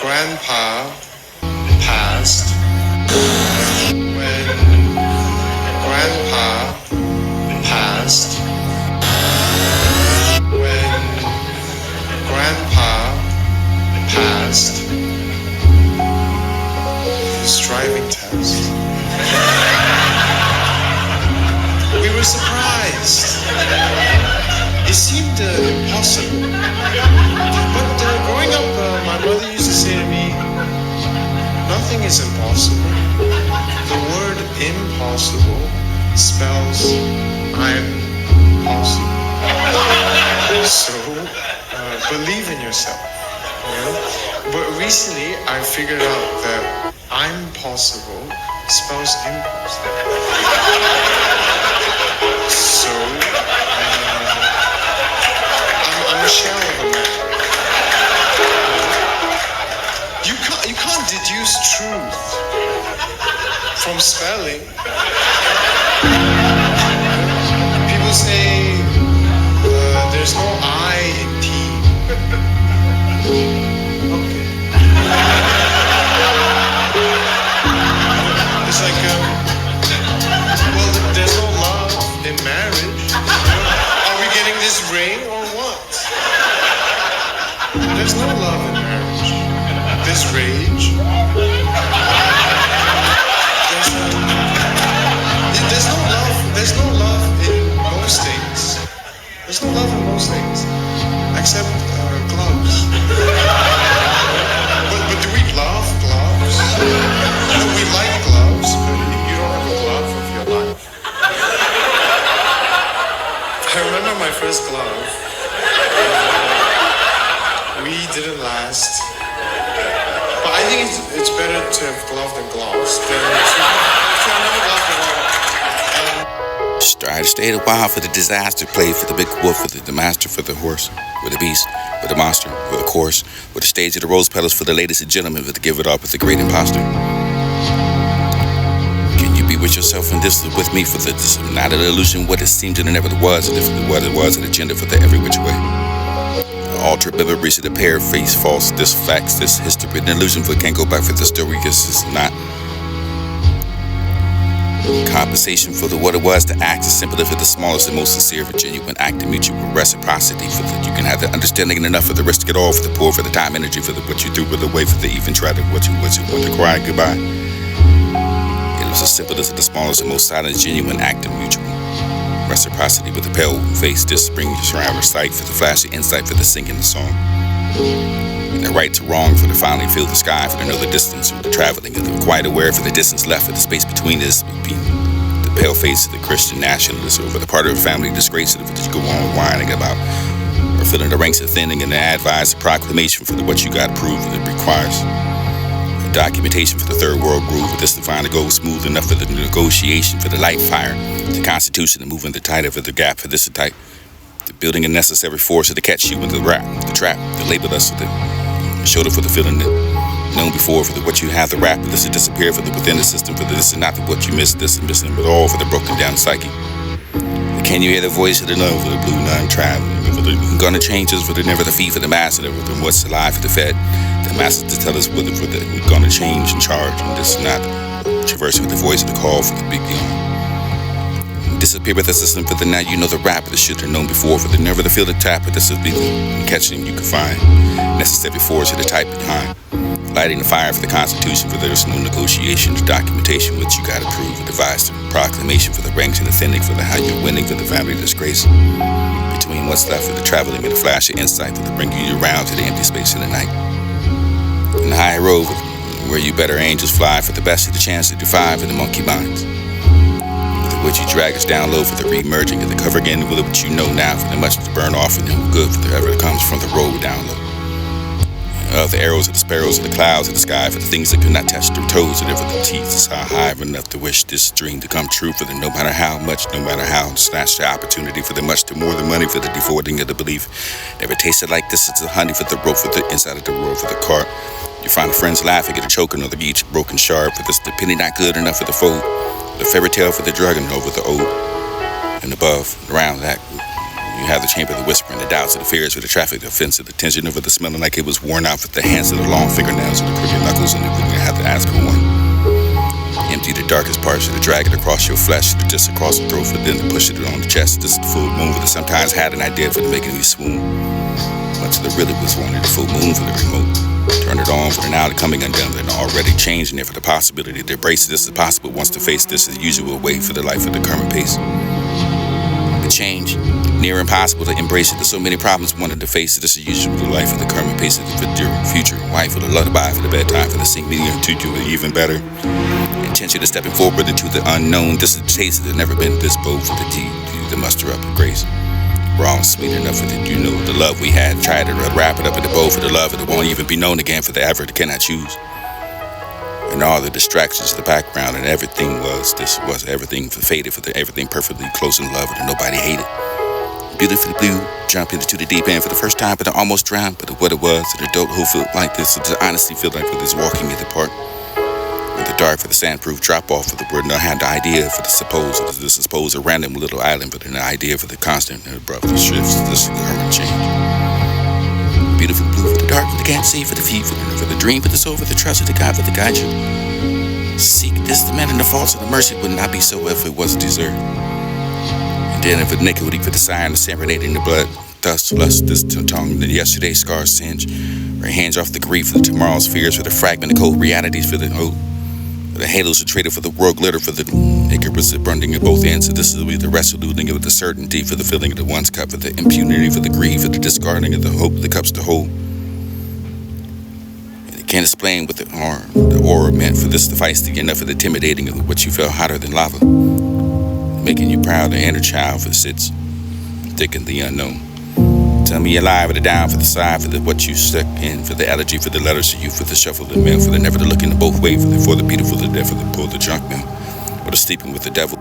Grandpa passed, when Grandpa passed, when Grandpa passed his driving test. We were surprised. It seemed impossible. But growing up, my mother used to say to me, nothing is impossible. The word impossible spells I'm possible. So, believe in yourself. You know? But recently, I figured out that I'm possible spells impossible. So, I'm a shell of a man. You can't deduce truth from spelling. People say there's no I in T. Okay. It's like, well, there's no love in marriage. Are we getting this ring or what? There's no love in marriage. There's rage. There's no love. There's no love in most things. There's no love in most things, except gloves. But do we love gloves? No, we like gloves, but you don't have a glove of your life. I remember my first glove. We didn't last. But I think it's better to have glove than gloves than to have never glove at all. Stride stayed a while for the disaster, played for the big wolf, for the master, for the horse, with the beast, with the monster, with the chorus, with the stage of the rose petals, for the ladies and gentlemen, with the give it up, with the great imposter. Can you be with yourself and this with me for the not an illusion, what it seemed and it never was, and if what it was, an agenda for the every which way. Altered memories of the pair, face false, this facts, this history, an illusion for can't go back for the story, because it's not. Compensation for the what it was, the act is simple for the smallest and most sincere, for genuine act of mutual reciprocity, for that you can have the understanding and enough for the risk it all, for the poor, for the time, energy, for the what you threw with the way, for the even try to what you want to cry goodbye. It was as simple as the smallest and most silent, genuine act of mutual reciprocity, with the pale face, this spring surrounded sight, for the flash of insight, for the singing the song. And the right to wrong, for the finally feel the sky, for the know the distance, for the traveling, and the quite aware, for the distance left, for the space between this, being the pale face of the Christian nationalist, over the part of the family disgrace, that you go on whining about, or filling the ranks of thinning, and the advised proclamation for the what you got approved, that requires documentation for the third world groove, for this to find the goal smooth enough for the negotiation, for the light fire, the constitution, the moving the tighter for the gap, for this to tight, the building a necessary force to catch you into the rap, the trap, the label us with the shoulder for the feeling that known before, for the what you have, the rap, for this to disappear, for the within the system, for the this is not the what you miss, this and missing, but all for the broken down psyche. Can you hear the voice of the love, for the blue nun traveling, for the gonna change us, for the never the fee, for the master, for the what's alive, for the fed, the master to tell us whether for the we're gonna change and charge, and this is not traversing with the voice of the call for the big young. Disappear with the system for the now you know the rap, the shit are known before, for the never the feel the tap, but this will be the catching you can find. Necessary force of the type behind. Lighting the fire for the constitution, for there's no negotiation, the documentation which you gotta prove, and devise the proclamation for the ranks and the thinning, for the how you're winning, for the family disgrace. Between what's left for the traveling and the flash of insight, for the bringing you around to the empty space of the night. In the high road, where you better angels fly, for the best of the chance to defy for the monkey minds. Would you drag us down low for the re-merging of the cover again with what you know now, for the much to burn off and no good for the ever comes from the road down low. Of the arrows of the sparrows of the clouds of the sky, for the things that could not touch their toes, and ever the teeth is how high enough to wish this dream to come true, for the no matter how much, no matter how, snatch the opportunity for the much to more than money, for the devoiding of the belief. Never tasted like this, it's the honey for the rope, for the inside of the world, for the cart. You find the friends laughing at a choking of each broken shard, for this the penny not good enough for the foe. The fairy tale for the drug and over the old and above and around that You have the chamber, the whispering, the doubts, the fears, for the traffic, the offensive, the tension over the smelling like it was worn out with the hands of the long fingernails, and the crooked knuckles, and you have to ask for one. Empty the darkest parts, to drag it across your flesh, to just across the throat, for then to push it on the chest. This is the full moon, for the sometimes had an idea for the making you swoon. But to the really was wanted the full moon for the remote. Turn it on for the now, the coming undone, and already changing it for the possibility to embrace this is possible once to face this as usual way for the life of the current pace. The change, near impossible to embrace it. There's so many problems wanting to face it. This is usual the life of the current pace of the future. Wife for the lullaby, for the bedtime, for the sing medium to do it even better. Intention to stepping forward into the unknown. This is the taste that never been this bold for the tea, to muster up of grace. Raw and sweet enough for that, you know, the love we had. Tried to wrap it up in the bowl for the love that won't even be known again for the ever that cannot choose. And all the distractions, the background, and everything was, this was everything faded for the everything perfectly close in love that nobody hated. Beautifully blue, jump into the deep end for the first time, but I almost drowned. But what it was, an adult who felt like this, to honestly feel like with this walking in the park. In the dark for the sandproof drop off for the word, and I had the idea for the supposed a random little island, but an idea for the constant and abrupt shifts, this current change. Beautiful blue for the dark, for the can't see, for the feet, for the dream, for the soul, for the trust of the God, for the guide you. Seek this, the man, and the faults of the mercy would not be so if it was deserved. And then if iniquity for the sign, the serenading the blood, dust, lust, this tongue, the yesterday's scars singe, or hands off the grief for the tomorrow's fears, for the fragment, the cold realities, for the hope. The halos are traded for the world glitter, for the Icarus burning at both ends. So this will be the resoluting of the certainty, for the filling of the one's cup, for the impunity, for the greed, for the discarding of the hope, the cups to hold. And it can't explain what the aura meant, for this device to get enough of the intimidating of what you felt hotter than lava, making you proud, the inner child, for the sits, thick in the unknown. Tell me you're alive, for the down, for the side, for the what you stuck in, for the elegy, for the letters to you, for the shuffle of the mail, for the never to look in the both ways, for the beautiful, the deaf, for the pull, the junk mail, or the sleeping with the devil.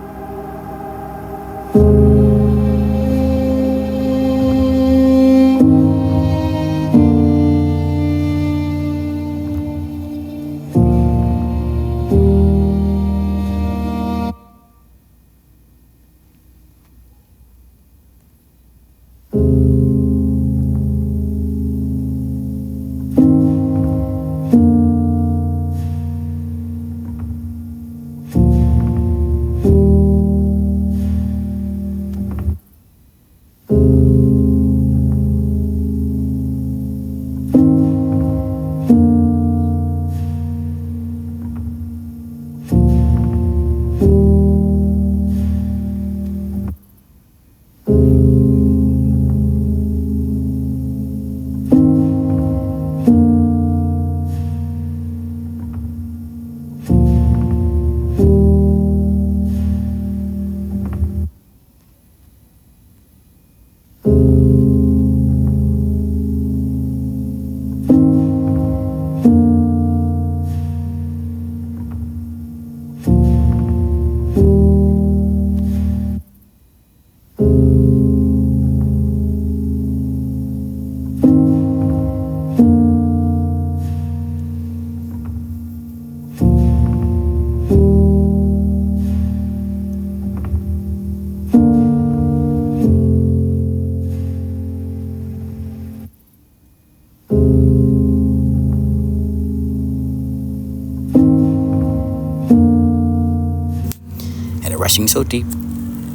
Rushing so deep,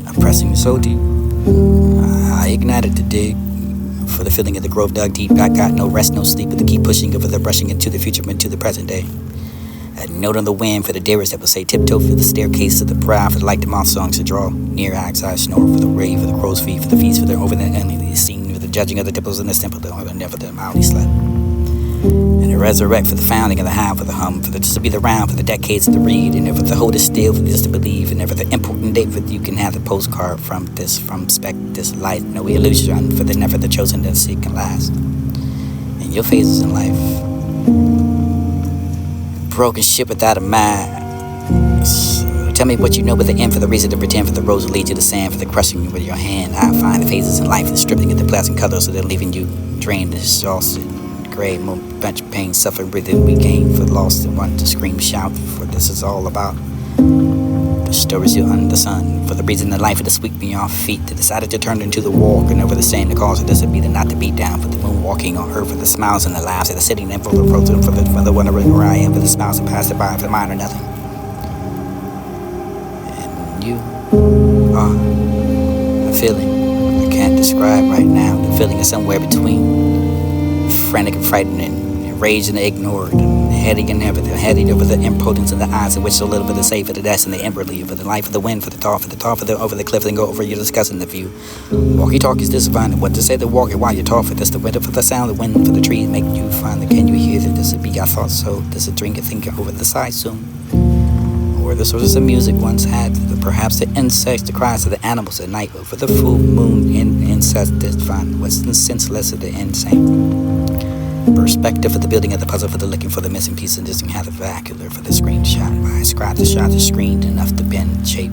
oppressing so deep, I ignited the dig for the feeling of the grove dug deep. I got no rest, no sleep, but to keep pushing over the rushing into the future, into the present day. A note on the wind for the dearest that will say tiptoe for the staircase of the brow, for the light the mouth songs to draw near acts I snore, for the rave, for the crow's feet, for the feast, for the over the endly scene, for the judging of the dimples and the simple, the never the mildly slept. And to resurrect for the founding of the how, for the hum, for the just to be the round, for the decades of the read, and never the hold it still, for just to believe, and never the important date for you can have the postcard from this, from spec, this light, no illusion, for the never the chosen that seek can last. And your phases in life, broken ship without a mind. So tell me what you know, but the end for the reason to pretend, for the rose lead to the sand, for the crushing with your hand. I find the phases in life, the stripping of the pleasant colors, so they're leaving you drained, exhausted. Gray, bunch of pain, suffering, breathing, we gain for lost and want to scream, shout, for this is all about the Stories you under the sun. For the reason the life of the sweep me off feet. That decided to turn into the walk. And over the same, the cause of this would be the not to beat down. For the moon walking on earth. For the smiles and the laughs. For the sitting there for the frozen. For the wondering where I am. For the smiles that pass it by. For the mine or nothing. And you are a feeling I can't describe right now. The feeling is somewhere between frantic and frightened and raged and ignored. Heading and everything, heading over the impotence in the eyes in which so little for the save for the death and the inwardly, for the life of the wind, for the tall, for the over the cliff, and go over you're discussing the view. Walkie-talkies this finding what to say to walk it while you talk for this, the winter for the sound, the wind for the trees make you find the can you hear that this would be I thought so, this a drink and think over the side soon. Or the sources of music once had, perhaps the insects, the cries of the animals at night, over the full moon in incest that find what's senseless of the insane. Perspective for the building of the puzzle, for the looking for the missing piece, and just have the vernacular for the screenshot. I scribe the shot is screened enough to bend, shape,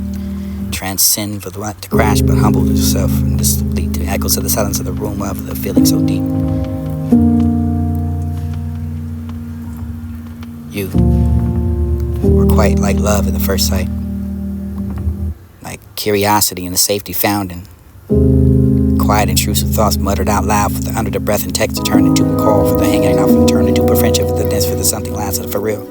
transcend for the what to crash, but humble yourself and just lead to echoes of the silence of the room of the feeling so deep. You were quite like love at the first sight, like curiosity and the safety found in quiet, intrusive thoughts muttered out loud for the under the breath and text to turn into a call for the hanging out and turn into a friendship for the dance for the something lasted for real.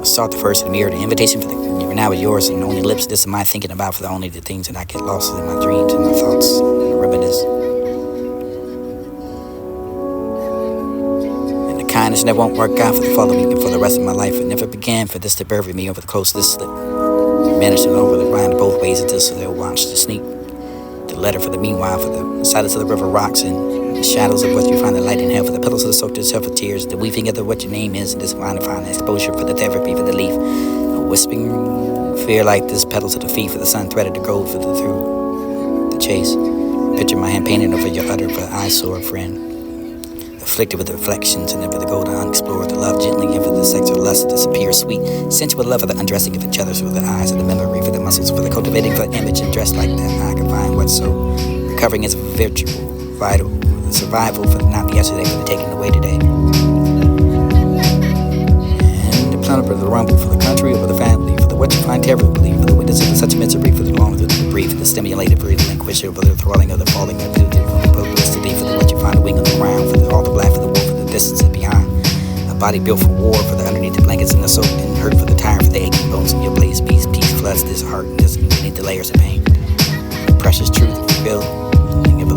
I sought the first in the mirror, the invitation for the now with yours and only lips. This am I thinking about for the only the things that I get lost in my dreams and my thoughts and reminisce. And the kindness that won't work out for the follow me and for the rest of my life. It never began for this to bury me over the coast of this slip. Managed it over the grind both ways until so they'll watch the sneak. The letter for the meanwhile, for the silence of the river rocks and the shadows of what you find the light in hell, for the petals of the soaked itself with tears, the weaving of the what your name is, and this wine to find exposure for the therapy for the leaf, a whispering fear like this petals of the feet for the sun threaded the gold for the through the chase. Picture my hand painted over your udder for the eyesore friend, afflicted with the reflections and never the gold unexplored, the love gently give the sex or lust disappear sweet, sensual love for the undressing of each other for the eyes of the memory for the muscles for the cultivating for the image and dressed like that I can find what's so recovering is virtual, vital, the survival for the not yesterday for the taking away today. And the plunder for the rumble for the country over the family for the what you find terribly for the witness of such misery for the long for the debris for the stimulated for the relinquish over the thralling of the falling of the publicity for the what you find the wing on the ground for the all the black for the wolf for the distance and behind. A body built for war for the underneath the blankets and the soaked and hurt for the tire for the aching bones in your blaze peace floods this heart and this beneath the layers of pain. The precious truth revealed.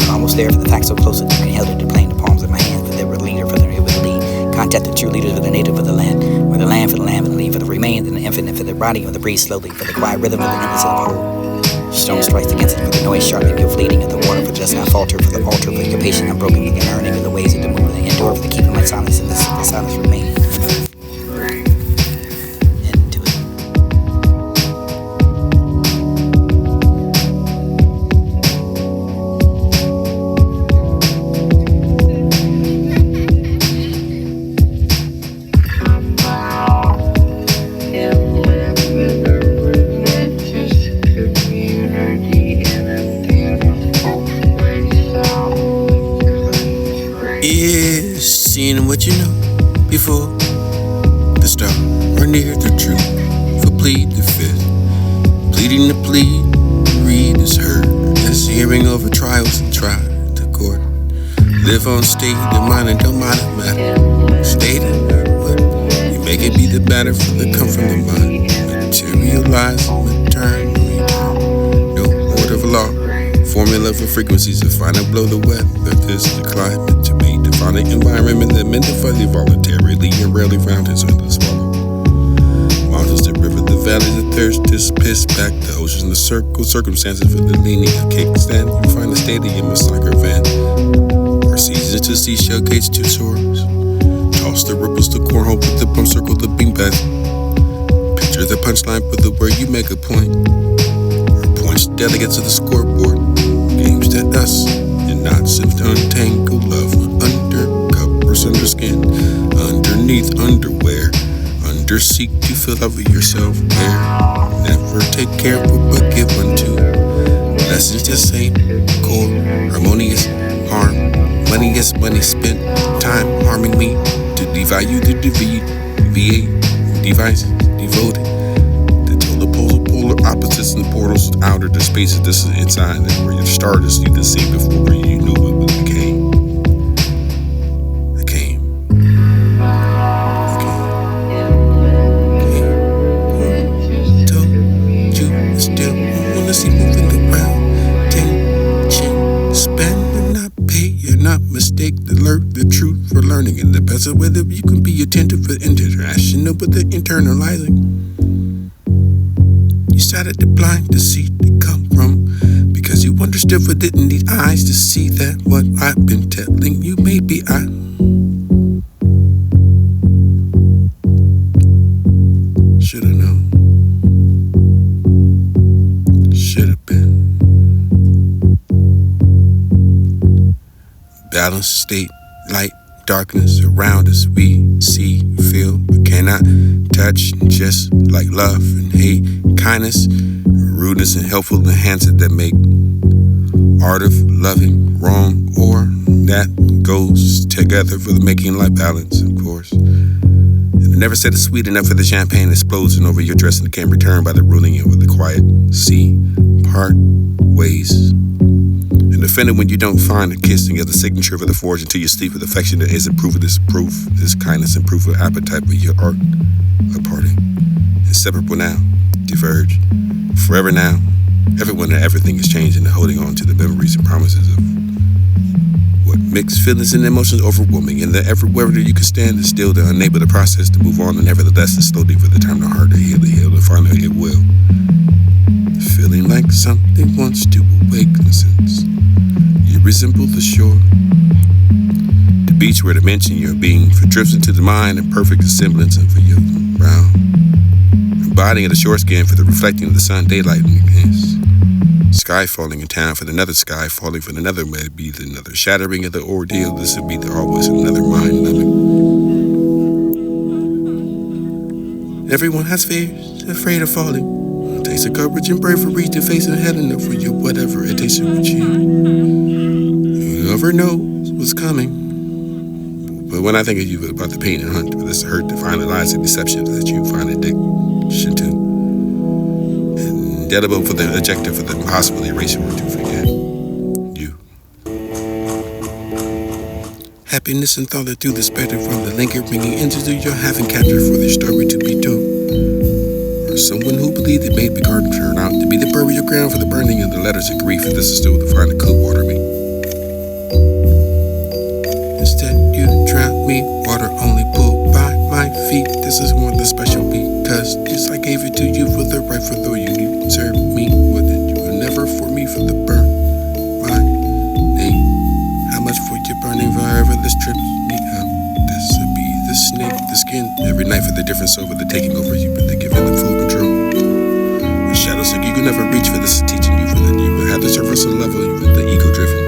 Almost there for the facts so close that you can held it to play in the palms of my hand for the leader for the it would lead. Contact the true leaders for the native of the land, for the land for the lamb and the leaf for the remains and the infinite for the body of the breeze slowly for the quiet rhythm of the endless of the whole. Stone strikes against it for the noise sharpening your fleeting of the water for just not falter for the altar for your patient unbroken you can earning of the ways of the move and endure for the keeping my silence and the silence remain. Yeah, seeing what you know before the start or near the truth. For plead the fifth, pleading to plead, read is heard as hearing over trials and try to court. Live on state of mind and don't mind it matter. State of what you make it be the matter for the come from the mind. Materialize and return. No order of law. Formula for frequencies to find and blow the weather. This is the climate to me. To find an environment that meant to fully voluntarily and rarely found is on the swallow. Mountains, the river, the valleys, the thirst, this piss back, the oceans, the circumstances for the leaning, a kickstand. You find the stadium, a soccer van. Or seasons to seashell gates, two swords. Toss the ripples, the cornhole, put the bump circle, the beanbag. Picture the punchline for the word you make a point. Or points delegates to the scoreboard. Games to us, and knots of untangled love. Undercovers under skin, underneath underwear. Under seek to fill out with yourself care. Never take care but give unto. Lessons just ain't cold, harmonious, harm. Money is money spent, time harming me. To devalue the VA devices, devoted. The total polar opposite. abyssals and portals, outer the spaces. This is inside, and where your stardust need to see before you knew it became. Mistake the truth for learning, and the best of whether you can be attentive for international with the internalizing. You started to blind to see it come from, because you understood but didn't need eyes to see that what I've been telling you, maybe I should've known, should've been. Balanced state, light, darkness around us, we see, feel, but cannot touch. Just like love and hate, kindness, rudeness, and helpful enhancer that make art of loving wrong, or that goes together for the making life balance, of course. And I never said it's sweet enough for the champagne explosion over your dress and can't return by the ruling over the quiet sea, part ways. And offended when you don't find a kiss and get the signature for the forge until you sleep with affection that isn't proof of this proof, this kindness and proof of appetite, but your art are parting. Inseparable now, diverge, forever now. Everyone and everything is changing and holding on to the memories and promises of what mixed feelings and emotions overwhelming, and that everywhere that you can stand is still to unable to process, to move on, and nevertheless it's slowly for the time to heart to heal, and finally it will. Feeling like something wants to awaken since you resemble the shore, the beach where to mention your being, for drifts into the mind and perfect semblance of your brown, embodying the shore skin for the reflecting of the sun, daylight in the sky falling in town for another sky falling for another, maybe another shattering of the ordeal. This would be always another mind, everyone has fears, afraid of falling. It takes a courage and bravery to face and head enough for you, whatever it takes to achieve. You never knows what's coming. But when I think of you about the pain and hunt, with this hurt to find the lies and deceptions that you find addiction to, indelible for the adjective for the impossible eraser or to forget you. Happiness and thought that through the spectrum from the lingering into your having captured for the story to be told. Someone who believed it made the garden turn out to be the burial ground for the burning of the letters of grief, and this is still to find a cool water me. Instead, you drown me, water only pulled by my feet. This is more than special because just I gave it to you for the right, for though you deserve me, what did you were never for me for the burn. My name, how much for your burning forever this trips me out. This would be the snake, the skin, every night for the difference over the taking over you, but the giving the full control. The shadows like you can never reach for this, teaching you for that you will have the surface of level, you with the ego driven.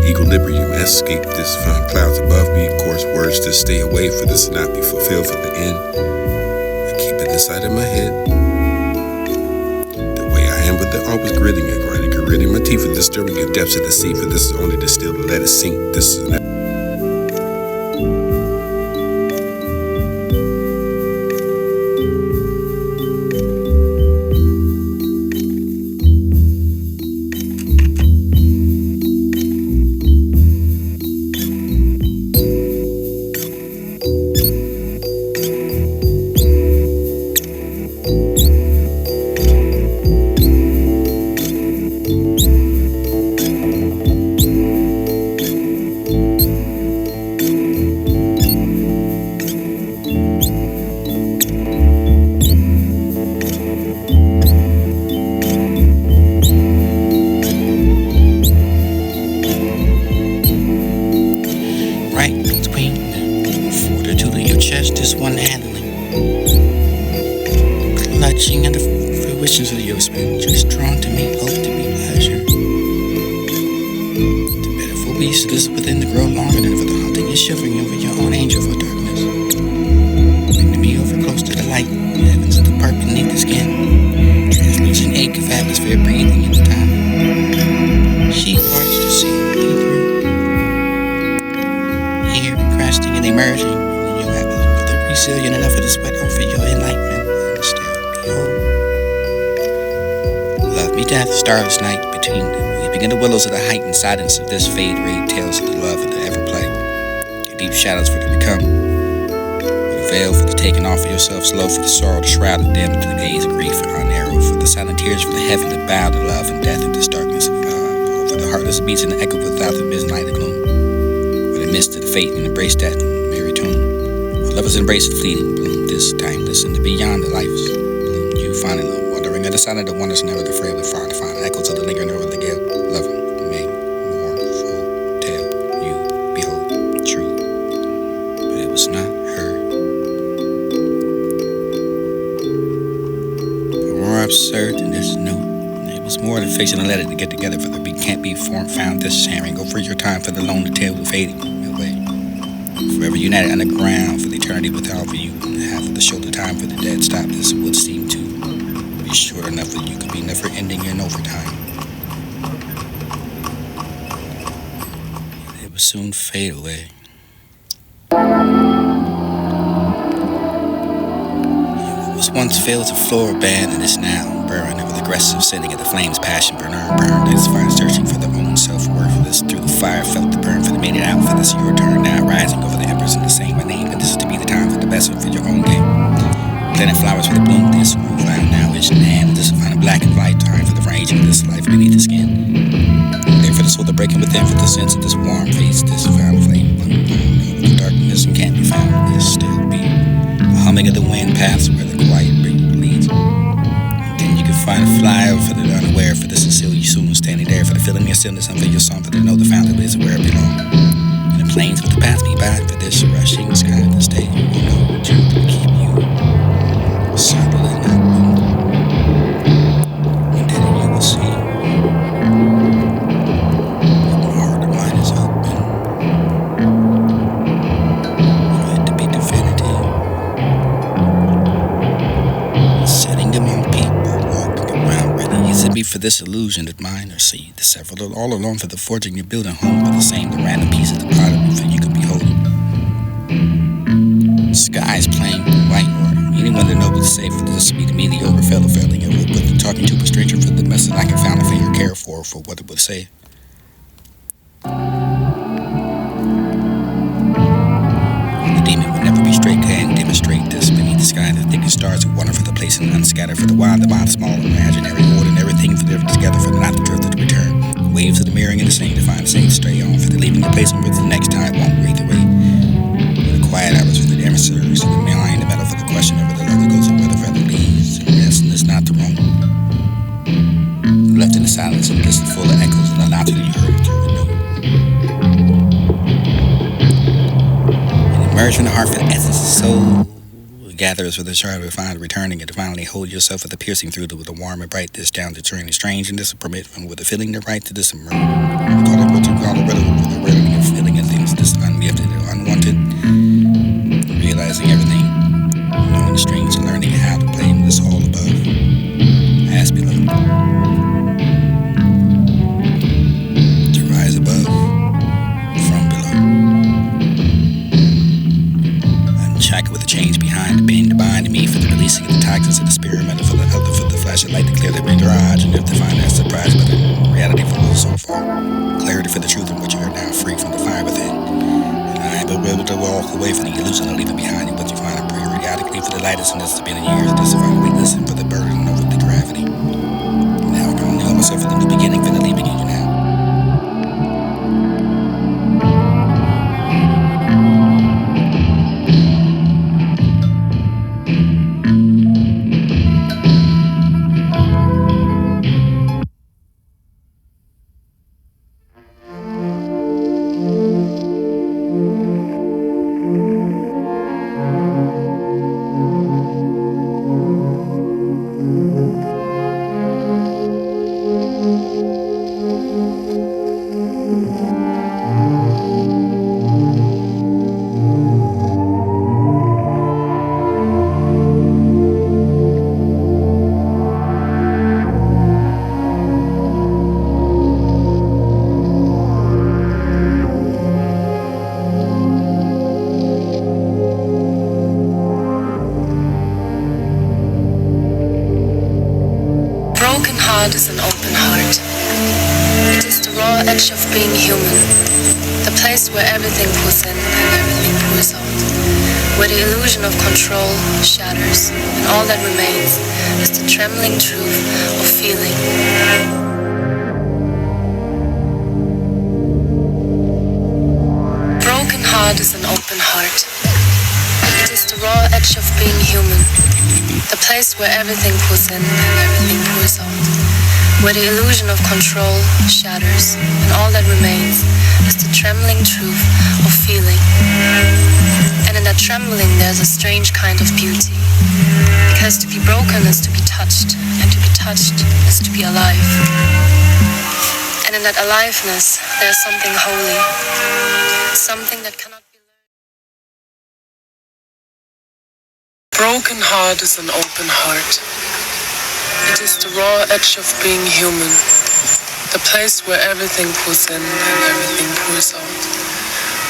Equilibrium, escape this fun clouds above me, of course, words to stay away for this not be fulfilled for the end. I keep it inside of my head. The way I am with the always gritting and grinding, gritting my teeth for the stirring of depths of the sea, for this is only to still let it sink. This is not. One handling, clutching at the fruitions of your spirit, just drawn to me, hope to be pleasure. The pitiful beast is within to grow longer than for the hunting and shivering over your own angel for darkness. Bring me over close to the light, the heavens of the park beneath the skin, translucent ache of atmosphere breathing in the time. She parts to see me through, here cresting and emerging. Resilient enough of the sweat over your enlightenment and still behold Meet at the starless night between weeping in the willows of the heightened silence of this fade rayed tales of the love of the ever play. Your deep shadows for the become. With a veil for the taking off of yourself, slow for the sorrow, the shroud of damned to the gaze of grief and unarrow, for the silent tears from the heaven that bow to love and death in this darkness of love, over the heartless beats and the echo without the midnight gloom, where the mist of the fate and embrace that merry tune. Where lovers embrace the fleeting bloom, this timeless and the beyond the life's bloom, you finding love. At the sound of the wonders, never the frail and far to find echoes of the lingering over the gale. Love may mournful tale you behold true, but it was not heard. But more absurd than this note, it was more than fiction and let it to get together for the beat can't be formed found. This sharing go for your time for the lonely tale of fading away. Forever united underground for the eternity without for you and half of the shoulder time for the dead stop. This would seem to be short enough that you could be never ending in overtime. It would soon fade away. It was once filled as a floor band and is now burned with aggressive sitting at the flames, passion burn. This fire searching for their own self-worth. This through the fire felt the burn for the made it out for this your turn now rising over the embers in the same name. But this is to be the time for the best for your own game. Planting flowers for the bloom, this groove line now is in hand. This is finding black and white time for the raging of this life beneath the skin. There for the soul, the breaking within for the sense of this warm face, this foul flame. The darkness and can't be found. This still be the humming of the wind paths where the quiet leads. And then you can find a flyer for the unaware, for this is still you soon standing there for the feeling your stillness and for your song for the know the fountain is where it belongs. And the plains with the path be by for this rushing sky of this day. You know the truth will keep you. Subtle and not moved. And then you will see that my heart and mind is open for it to be definitive. Setting them on people walking around ready. Is it me for this illusion that mine or see the several all alone for the forging you're building home for the same the random piece of the pottery for you could be holding. Skies plain white or anyone that knows safe for this to be the mediocre fellow failing over with talking to a stranger for the message I can found a figure care for what it would say. The demon would never be straight can demonstrate this beneath the sky the thickest stars of wonder for the place and unscattered for the wide the mind small imaginary ordinary everything for the together for the not the drift of the return. The waves of the mirroring and the same to find the same stray on for the leaving the place and with the next time won't breathe away. Quiet hours for the emissaries of the mind, the metal for the question over the love that goes and where the feather leads. And resting is not the wrong. Left in the silence and just full of echoes and the laughter that you heard through the note. And emerge from the heart for the essence of soul. Gather us with the shard of find returning and to finally hold yourself with the piercing through with the warm and bright this down to turn strange and this permit from with the feeling the right to this emerge. Call it what you call it, with the rhythm of feeling and things this ungifted or unwanted. Realizing everything, knowing the strings and learning how to play in this all above, as below. To rise above, from below. Unshackled with the change behind the bend, to bind me for the releasing of the toxins of the experiment for the other for the flash of light to clear the garage and if to find that surprise, but in reality for us so far. Clarity for the truth in which you are now free from the fire within. But we're able to walk away from the illusion of leaving behind you, but you find it periodically for the lightest and this has been in years, this to find weakness and for the burden over the gravity. Now I can only hold myself for the new beginning for the leaving you now. heart is an open heart. It is the raw edge of being human, the place where everything pulls in and everything pulls out, where the illusion of control shatters and all that remains is the trembling truth of feeling. Broken heart is an open heart. It is the raw edge of being human, the place where everything pulls in and everything pulls out, where the illusion of control shatters and all that remains is the trembling truth of feeling. And in that trembling there's a strange kind of beauty, because to be broken is to be touched, and to be touched is to be alive. And in that aliveness there's something holy, something that cannot be learned. Broken heart is an open heart. It is the raw edge of being human, the place where everything pulls in and everything pulls out,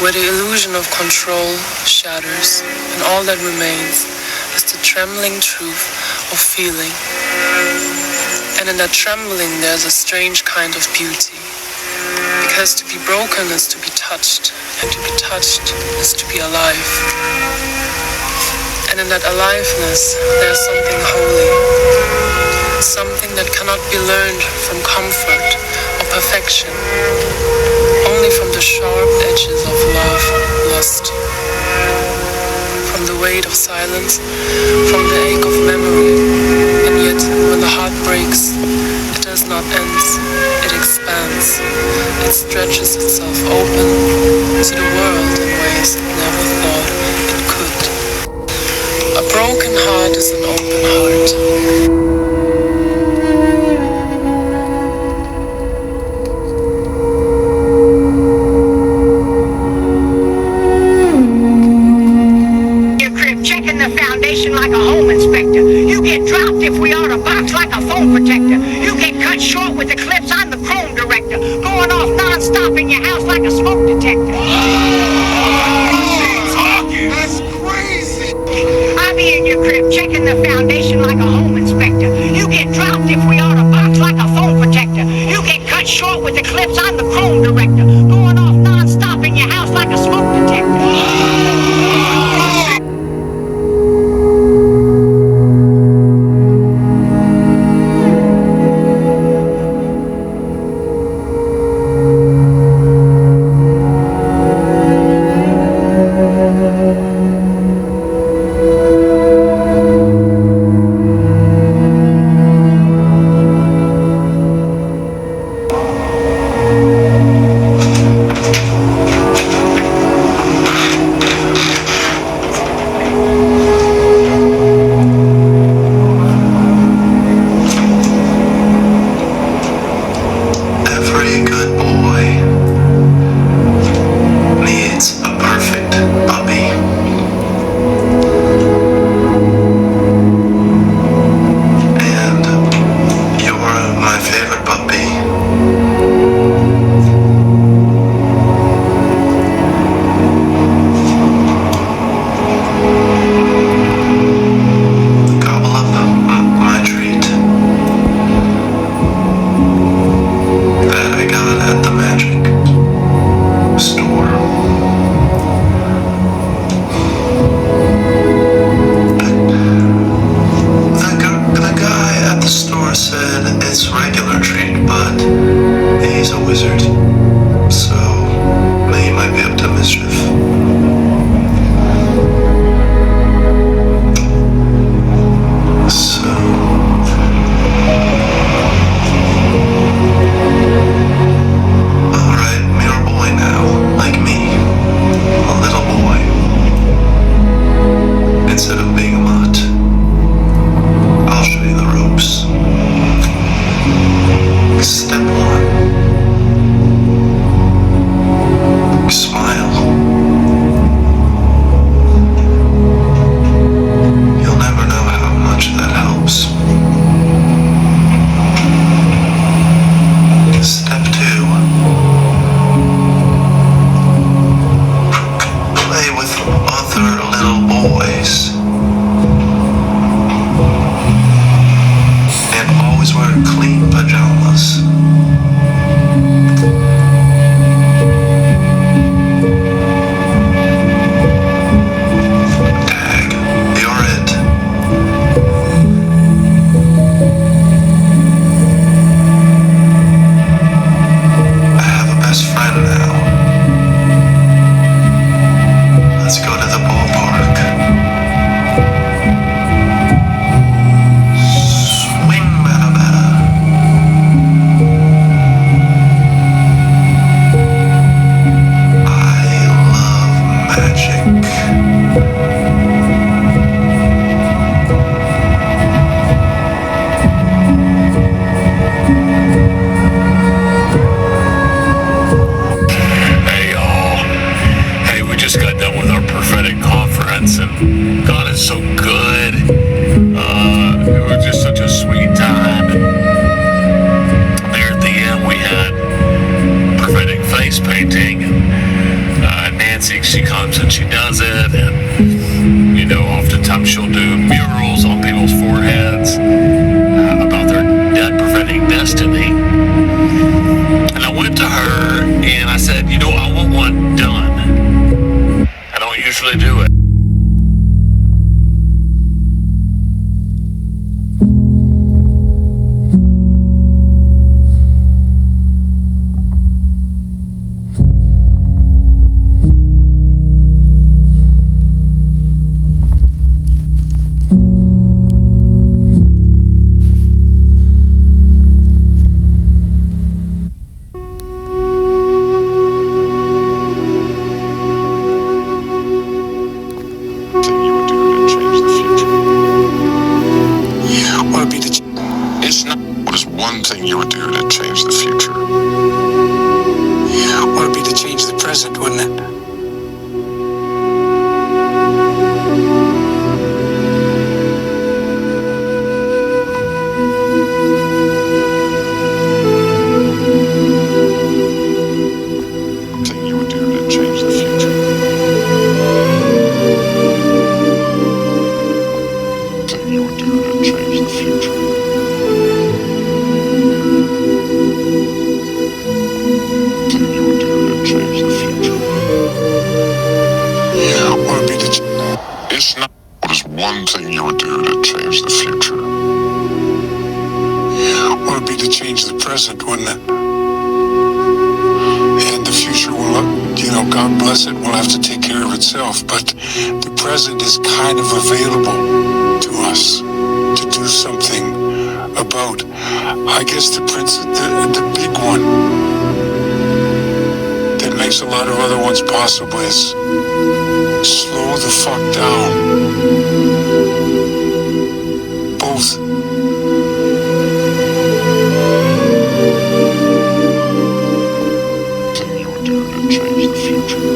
where the illusion of control shatters and all that remains is the trembling truth of feeling. And in that trembling there's a strange kind of beauty, because to be broken is to be touched, and to be touched is to be alive. And in that aliveness, there's something holy, something that cannot be learned from comfort or perfection, only from the sharp edges of love, lust, from the weight of silence, from the ache of memory. And yet, when the heart breaks, it does not end, it expands, it stretches itself open to the world in ways it never thought it could. A broken heart is an open heart. Like a home inspector. You get dropped if we ought to box like a phone protector. You get cut short with the clips, I'm the chrome director. Going off non-stop in your house like a smoke detector. She's talking. That's crazy. I be in your crib checking the foundation like a home inspector. You get dropped if we ought to box like a phone protector. You get cut short with the clips, I'm the chrome director. Going off non-stop in your house like a smoke detector. so good. It was just such a sweet time. And there at the end, we had prophetic face painting, and Nancy, she comes and she does it, and oftentimes she'll do murals on people's foreheads about their dead prophetic destiny. And I went to her and I said, I want one done. I don't usually do it. One thing you would do to change the future? What would be to change the present, wouldn't it? Thing you would do to change the future? Thing you would do to change the future? One thing you would do to change the future? What would be to change the present, wouldn't it? And the future will, God bless it, will have to take care of itself. But the present is kind of available to us to do something about. I guess the big one that makes a lot of other ones possible is slow the fuck down. Both. Thing you would do to change the future?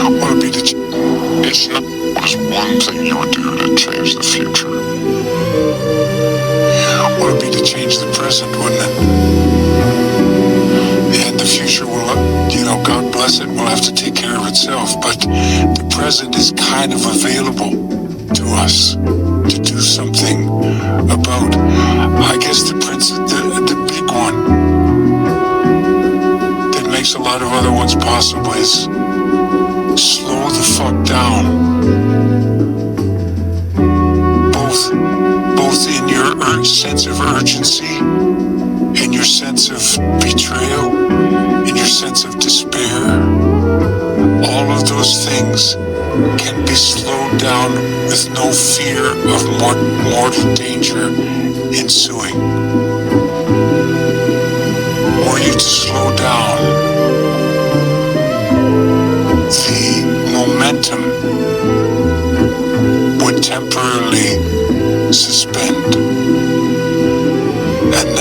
What would be to It's not. What is one thing you would do to change the future? What would be to change the present, wouldn't it? And the future will, God bless it, will have to take care of itself. But the present is kind of available to us to do something about. I guess the big one that makes a lot of other ones possible is slow the fuck down. Both in your sense of urgency, in your sense of betrayal, in your sense of despair. All of those things can be slowed down with no fear of mortal danger ensuing. Were you to slow down, the momentum would temporarily suspend. And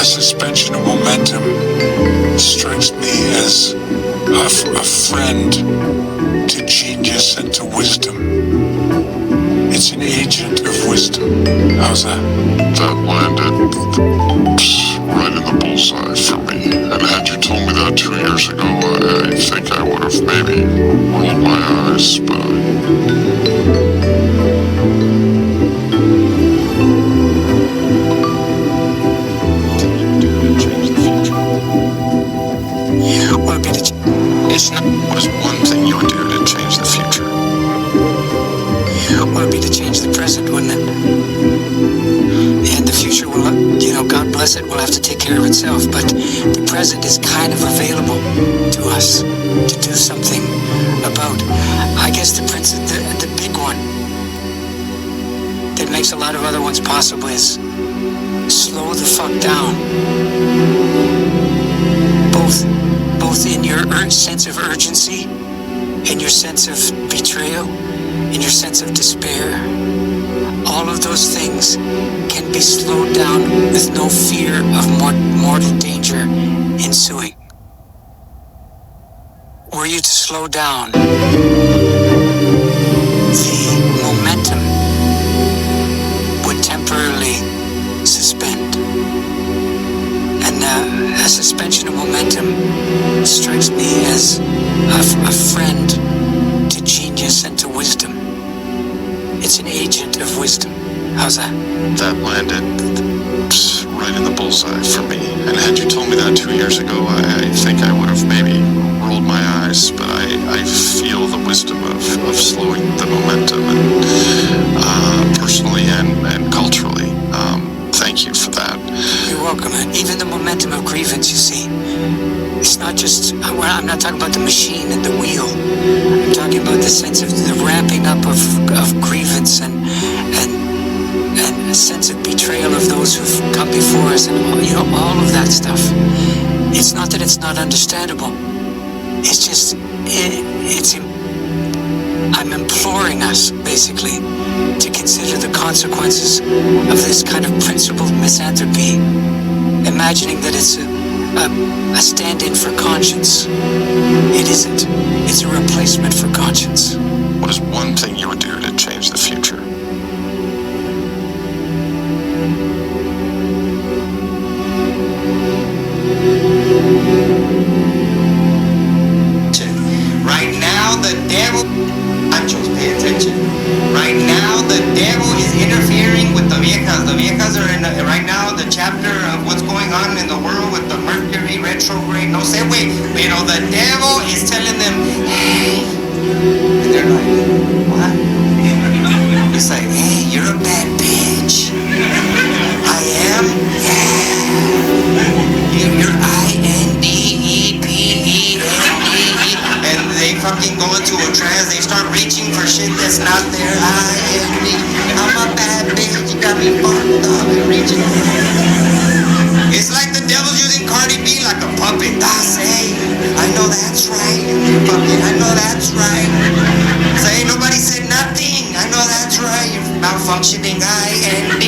a suspension of momentum strikes me as a friend to genius and to wisdom. It's an agent of wisdom. How's that? That landed right in the bullseye for me. And had you told me that 2 years ago, I think I would have maybe rolled my eyes, but It's not. what is one thing you would do to change the future? What would be to change the present, wouldn't it? And the future will, God bless it, will have to take care of itself. But the present is kind of available to us to do something about. I guess the big one that makes a lot of other ones possible is slow the fuck down. Both in your sense of urgency, in your sense of betrayal, in your sense of despair. All of those things can be slowed down with no fear of mortal danger ensuing. Were you to slow down, It's an agent of wisdom. How's that? That landed right in the bullseye for me. And had you told me that 2 years ago, I think I would have maybe rolled my eyes, but I feel the wisdom of slowing the momentum, and personally and culturally. Thank you for that. You're welcome. And even the momentum of grievance, you see. It's not just, I'm not talking about the machine and the wheel. I'm talking about the sense of the ramping up of grievance and a sense of betrayal of those who've come before us, and all of that stuff. It's not that it's not understandable. It's just, I'm imploring us, basically, to consider the consequences of this kind of principled misanthropy, imagining that it's a stand-in for conscience. It isn't. It's a replacement for conscience. What is one thing you would do to change the future? Right now, the devil... Anchos, pay attention. Right now, the devil is interfering with the viejas. The viejas are in right now the chapter of what's going on in the world with the Mercury retrograde. No sé, güey. Pero the devil is telling them, hey. And they're like, what? It's like, hey, you're a bad bitch. I am? Yeah. You're INDEPENDE. And they fucking go into a trance. They start reaching for shit that's not there. I'm a bad bitch. You got me fucked up and reaching. It's like the devil's using Cardi B like a puppet. Say, I know that's right. Puppet, I know that's right. Say, nobody said nothing. I know that's right. You're malfunctioning. INDEP.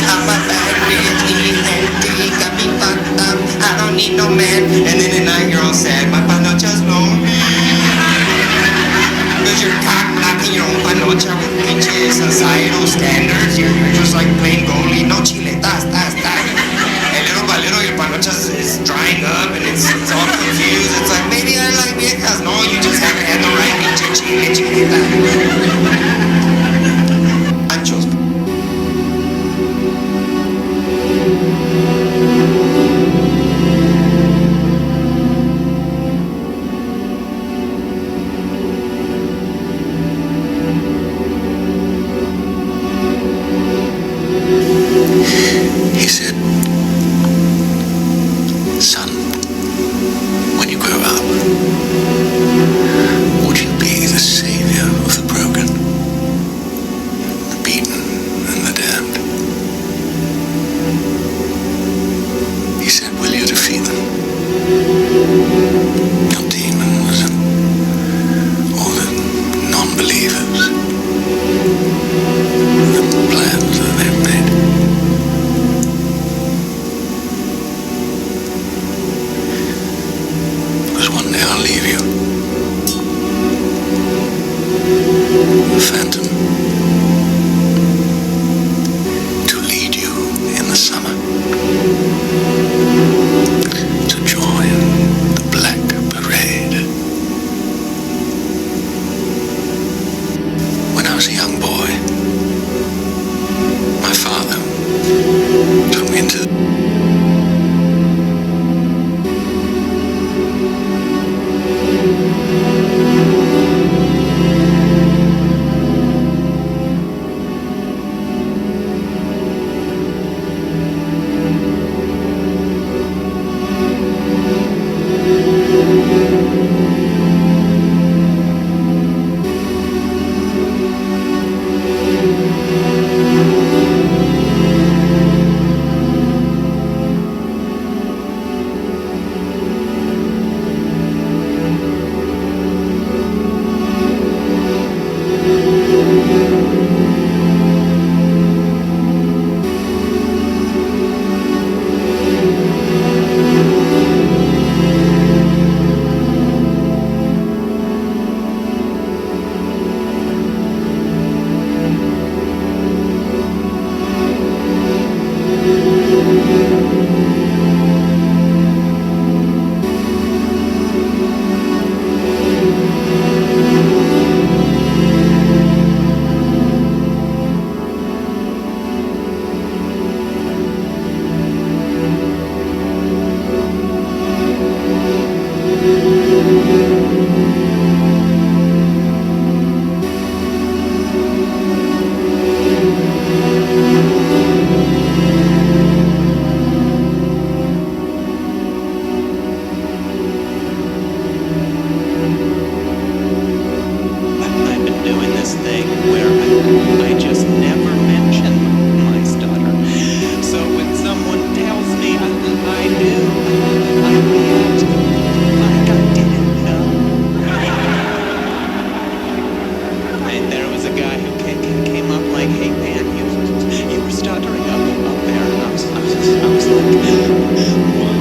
I'm a bad bitch. END. Got me fucked up. I don't need no man. And then at night you're all sad. My panocha's lonely. Because you're cock-knocking your own panocha with pinches societal standards. You're just like playing goalie. No chile. Tas. And little by little your panocha is drying up and it's all confused. It's like, maybe I like viejas. No, you just haven't had the right pinche chileta. Anchos. He said, son, when you grow up, would you be the savior of the broken, the beaten, and the damned? He said, will you defeat them? Your demons and all the non-believers, the plans that they've made. One day I'll leave you. The phantom to lead you in the summer to join the black parade. When I was a young boy, my father took me into this thing where I just never mention my stutter. So when someone tells me I do, I react like I didn't know. And there was a guy who came up like, hey man, you were stuttering up there. And I was like, what?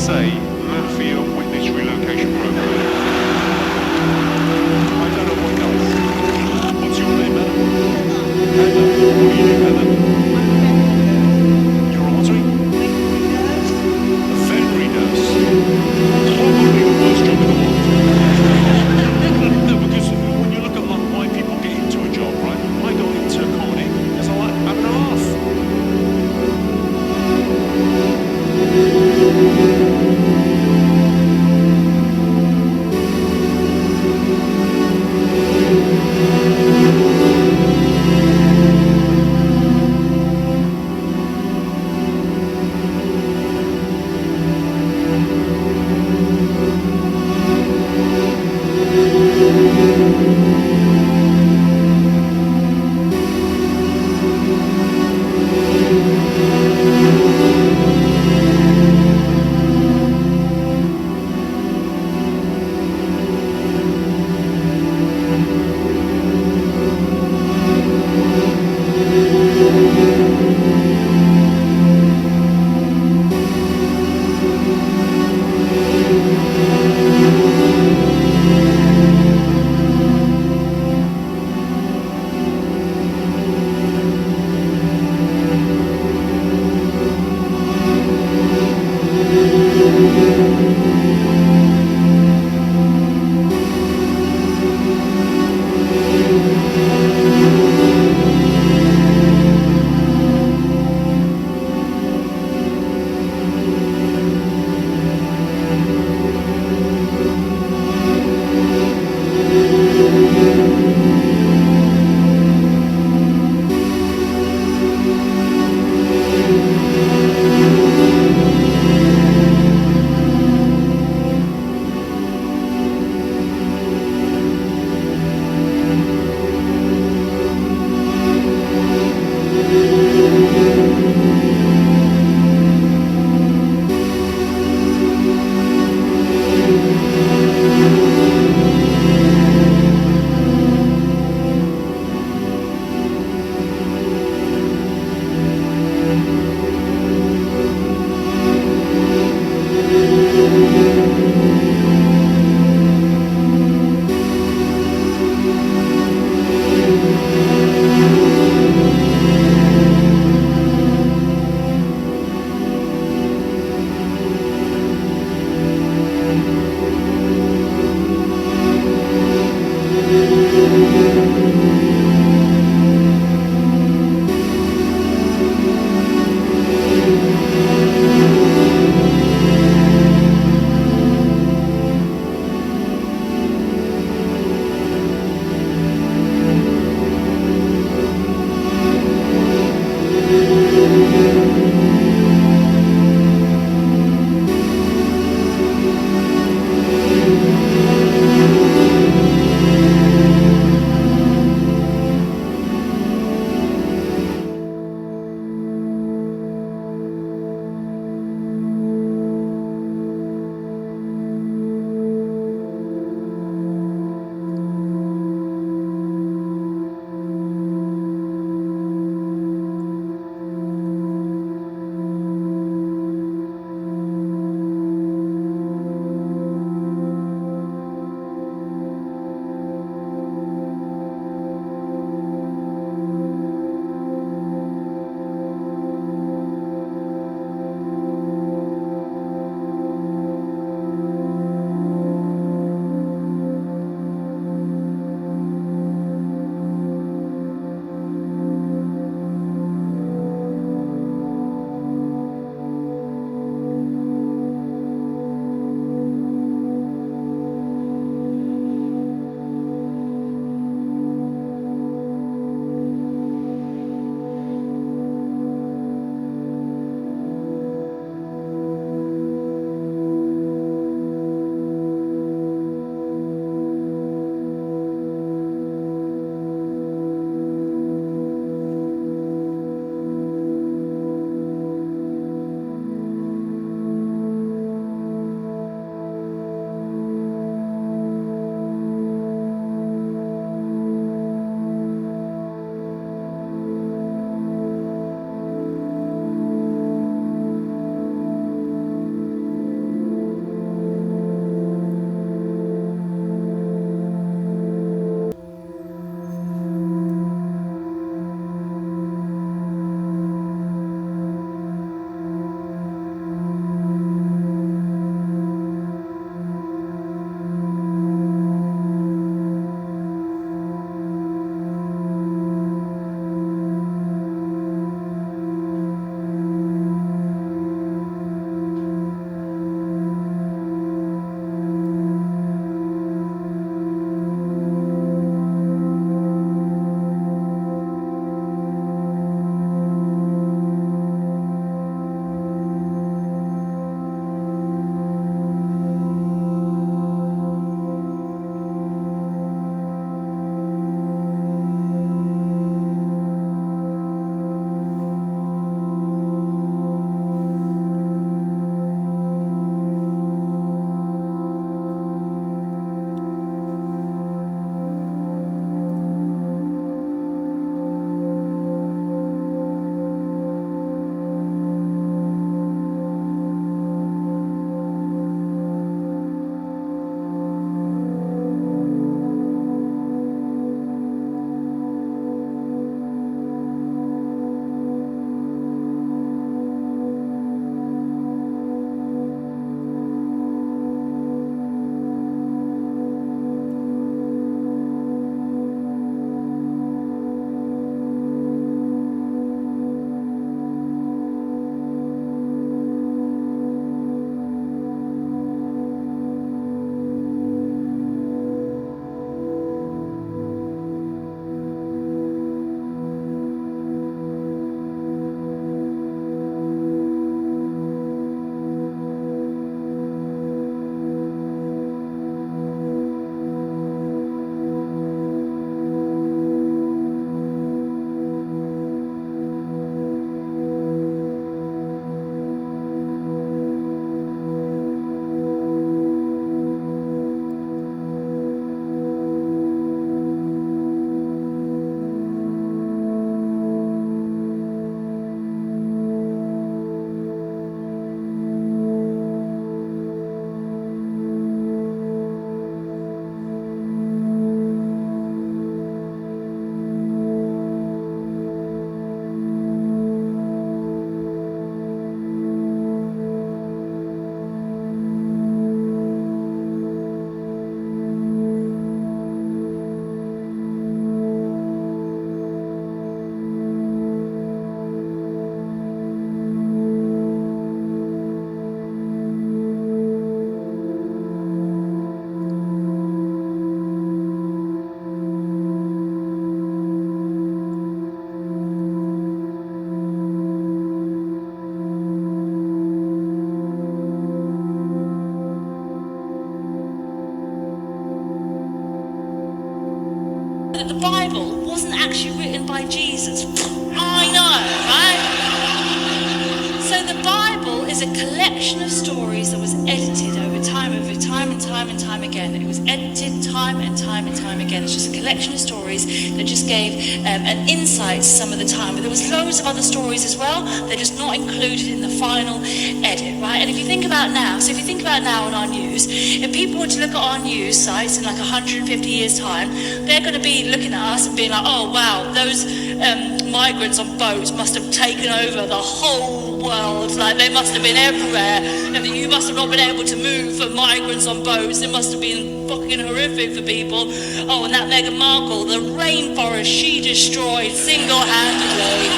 say Mafia Witness Relocation Program. that the Bible wasn't actually written by Jesus. I know, right? So the Bible is a collection of stories that was edited over time and time again. It was edited time and time again. It's just a collection of stories that just gave an insight to some of the time. But there was loads of other stories as well. They're just not included in the final edit, right? And if you think about now on our news, if people were to look at our news sites in like 150 years' time, they're going to be looking at us and being like, oh wow, those migrants on boats must have taken over the whole world. Like they must have been everywhere, and you must have not been able to move for migrants on boats. It must have been fucking horrific for people. Oh, and that Meghan Markle, the rainforest she destroyed single-handedly.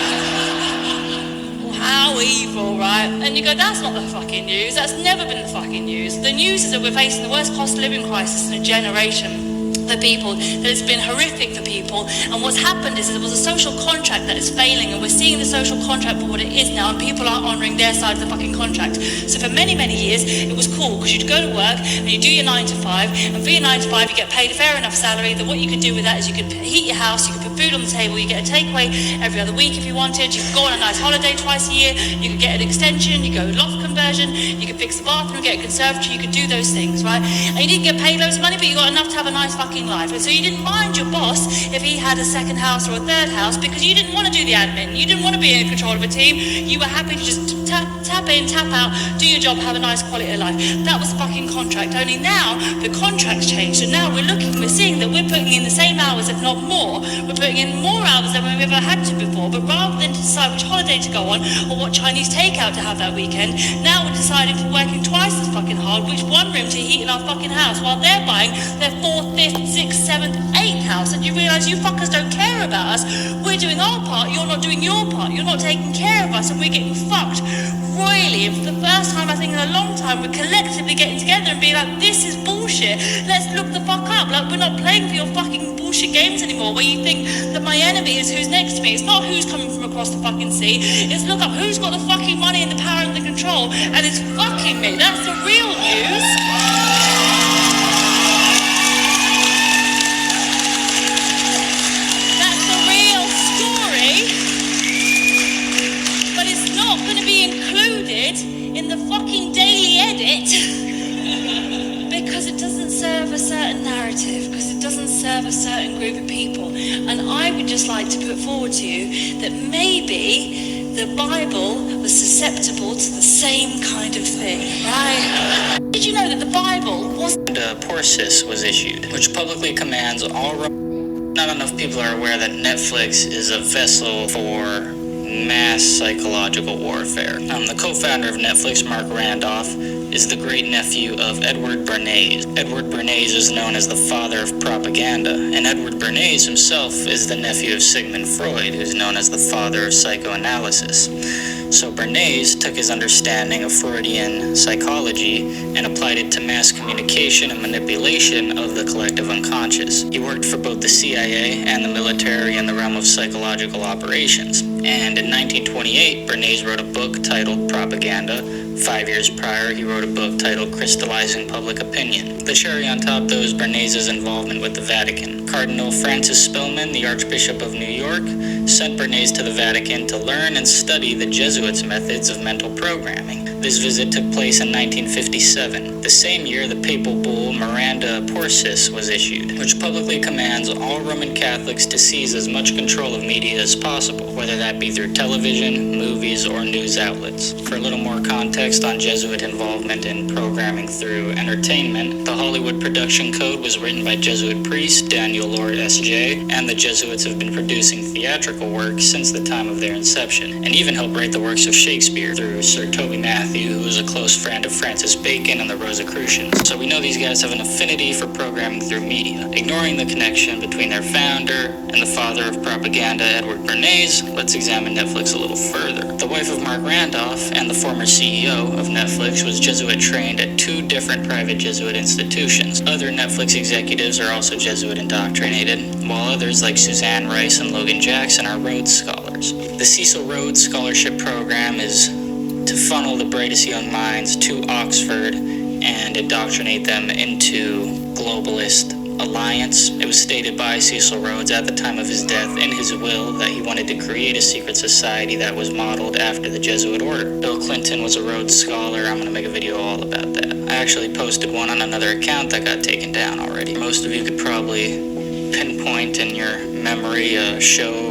How evil, right? And you go, that's not the fucking news. That's never been the fucking news. The news is that we're facing the worst cost of living crisis in a generation for people, that it's been horrific for people. And what's happened is there was a social contract that is failing, and we're seeing the social contract for what it is now, and people aren't honouring their side of the fucking contract. So for many years, it was cool, because you'd go to work and you do your 9 to 5, and for your 9 to 5 you get paid a fair enough salary that what you could do with that is you could heat your house, you could put food on the table, you get a takeaway every other week if you wanted, you could go on a nice holiday twice a year, you could get an extension, you go loft conversion, you could fix the bathroom, get a conservatory, you could do those things, right? And you didn't get paid loads of money, but you got enough to have a nice fucking life. And so you didn't mind your boss if he had a second house or a third house, because you didn't want to do the admin, you didn't want to be in control of a team, you were happy to just tap in, tap out, do your job, have a nice quality of life. That was the fucking contract. Only now the contract's changed, and now we're seeing that we're putting in the same hours, if not more. We're putting in more hours than we've ever had to before, but rather than to decide which holiday to go on or what Chinese takeout to have that weekend, now we're deciding to working twice as fucking hard, which one room to heat in our fucking house, while they're buying their 4th, 5th, 6th, 7th, 8th house. And you realise you fuckers don't care about us. We're doing our part, you're not doing your part, you're not taking care of us, and we're getting fucked royally. And for the first time I think in a long time, we're collectively getting together and being like, this is bullshit, let's look the fuck up. Like, we're not playing for your fucking bullshit games anymore, where you think that my enemy is who's next to me. It's not who's coming from across the fucking sea, it's look up who's got the fucking money and the power and the control, and it's fucking me. That's the real news. That's the real story. But it's not going to be included in the fucking daily edit because it doesn't serve a certain narrative, because it doesn't serve a certain group of people. And I would just like to put forward to you that maybe the Bible was susceptible to the same kind of thing, right? Did you know that the Bible was... Porcis was issued, which publicly commands all... Not enough people are aware that Netflix is a vessel for mass psychological warfare. The co-founder of Netflix, Mark Randolph, is the great-nephew of Edward Bernays. Edward Bernays is known as the father of propaganda, and Edward Bernays himself is the nephew of Sigmund Freud, who's known as the father of psychoanalysis. So Bernays took his understanding of Freudian psychology and applied it to mass communication and manipulation of the collective unconscious. He worked for both the CIA and the military in the realm of psychological operations. And in 1928, Bernays wrote a book titled Propaganda. 5 years prior, he wrote a book titled Crystallizing Public Opinion. The cherry on top, though, is Bernays' involvement with the Vatican. Cardinal Francis Spellman, the Archbishop of New York, sent Bernays to the Vatican to learn and study the Jesuits' methods of mental programming. This visit took place in 1957. The same year, the papal bull Miranda Porcis was issued, which publicly commands all Roman Catholics to seize as much control of media as possible, whether that be through television, movies, or news outlets. For a little more context on Jesuit involvement in programming through entertainment, the Hollywood Production Code was written by Jesuit priest Daniel Lord S.J., and the Jesuits have been producing theatrical work since the time of their inception, and even helped write the works of Shakespeare through Sir Toby Matthew, who was a close friend of Francis Bacon and the Rosicrucians. So we know these guys have an affinity for programming through media. Ignoring the connection between their founder and the father of propaganda, Edward Bernays, let's examine Netflix a little further. The wife of Mark Randolph and the former CEO of Netflix was Jesuit trained at 2 different private Jesuit institutions. Other Netflix executives are also Jesuit indoctrinated, while others like Suzanne Rice and Logan Jackson are Rhodes Scholars. The Cecil Rhodes Scholarship Program is to funnel the brightest young minds to Oxford and indoctrinate them into globalist alliance. It was stated by Cecil Rhodes at the time of his death in his will that he wanted to create a secret society that was modeled after the Jesuit order. Bill Clinton was a Rhodes Scholar. I'm going to make a video all about that. I actually posted one on another account that got taken down already. Most of you could probably pinpoint in your memory a show